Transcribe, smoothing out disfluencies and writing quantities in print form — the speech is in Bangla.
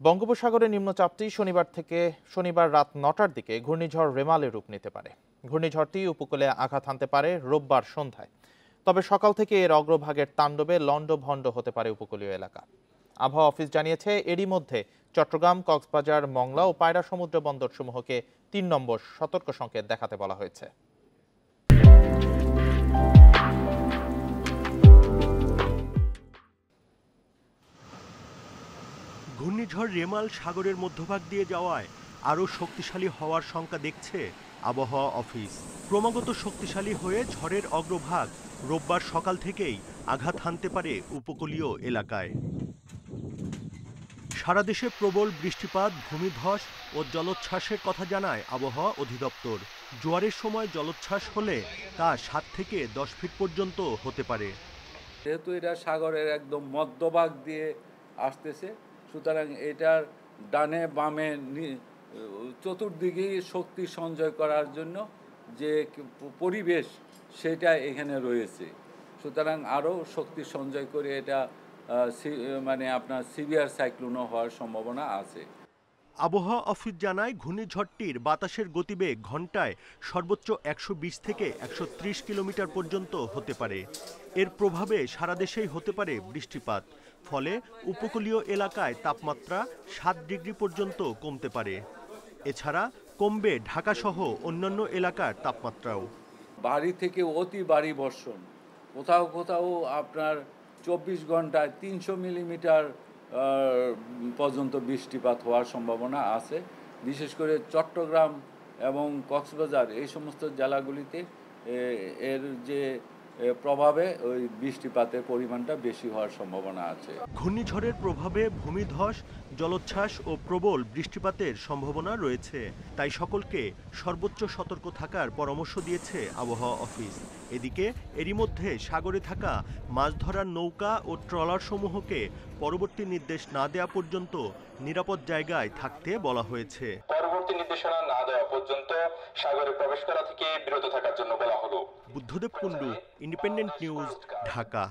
বঙ্গোপসাগরে নিম্নচাপটি শনিবার রাত ৯টার দিকে ঘূর্ণিঝড় রেমালে রূপ নিতে পারে। ঘূর্ণিঝড়টি উপকূলে আঘাত হানতে পারে রোববার সন্ধ্যায়। তবে সকাল থেকে এর অগ্রভাগের তাণ্ডবে লন্ডভন্ড হতে পারে উপকূলীয় এলাকা। আবহাওয়া অফিস জানিয়েছে, এরই মধ্যে চট্টগ্রাম, কক্সবাজার, মংলা ও পায়রা সমুদ্র বন্দরসমূহকে ৩ নম্বর সতর্ক সংকেত দেখাতে বলা হয়েছে। ঘূর্ণিঝড় রেমাল সাগরের মধ্যভাগ দিয়ে যাওয়ায় আরও শক্তিশালী হওয়ার শঙ্কা দেখছে আবহাওয়া অফিস। ক্রমাগত শক্তিশালী হয়ে ঝড়ের অগ্রভাগ রোববার সকাল থেকেই আঘাত হানতে পারে উপকূলীয় এলাকায়। সারা দেশে প্রবল বৃষ্টিপাত, ভূমিধস ও জলোচ্ছ্বাসের কথা জানায় আবহাওয়া অধিদপ্তর। জোয়ারের সময় জলোচ্ছ্বাস হলে তা ৭ থেকে ১০ ফিট পর্যন্ত হতে পারে। যেহেতু এটা সাগরের একদম মধ্যভাগ দিয়ে আসতেছে, সুতরাং এটার ডানে বামে চতুর্দিকেই শক্তি সঞ্চয় করার জন্য যে পরিবেশ সেটা এখানে রয়েছে। সুতরাং আরও শক্তি সঞ্চয় করে এটা আপনার সিভিয়ার সাইক্লোনও হওয়ার সম্ভাবনা আছে। আবহাওয়া অফিস জানায়, ঘূর্ণিঝড়টির বাতাসের গতিবেগ ঘন্টায় সর্বোচ্চ ১২০ থেকে ১৩০ কিলোমিটার পর্যন্ত হতে পারে। এর প্রভাবে সারা দেশেই হতে পারে বৃষ্টিপাত। ফলে উপকূলীয় এলাকায় তাপমাত্রা ৭ ডিগ্রি পর্যন্ত কমতে পারে। এছাড়া কমবে ঢাকাসহ অন্যান্য এলাকার তাপমাত্রাও। ভারী থেকে অতি ভারী বর্ষণ, কোথাও কোথাও আপনার ২৪ ঘন্টায় ৩০০ মিলিমিটার পর্যন্ত বৃষ্টিপাত হওয়ার সম্ভাবনা আছে। বিশেষ করে চট্টগ্রাম এবং কক্সবাজার এই সমস্ত জেলাগুলিতে এর যে প্রভাবে ওই বৃষ্টিপাতের পরিমাণটা বেশি হওয়ার সম্ভাবনা আছে। ঘূর্ণিঝড়ের প্রভাবে ভূমিধস, জলোচ্ছ্বাস ও প্রবল বৃষ্টিপাতের সম্ভাবনা রয়েছে। তাই সকলকে সর্বোচ্চ সতর্ক থাকার পরামর্শ দিয়েছে আবহাওয়া অফিস। এদিকে এরই মধ্যে সাগরে থাকা মাছ ধরার নৌকা ও ট্রলার সমূহকে পরবর্তী নির্দেশ না দেওয়া পর্যন্ত নিরাপদ জায়গায় থাকতে বলা হয়েছে। পরবর্তী নির্দেশনা না দেওয়া পর্যন্ত সাগরে প্রবেশ করা থেকে বিরত থাকার জন্য বলা হলো। Buddhadeb Kundu, independent news, Dhaka.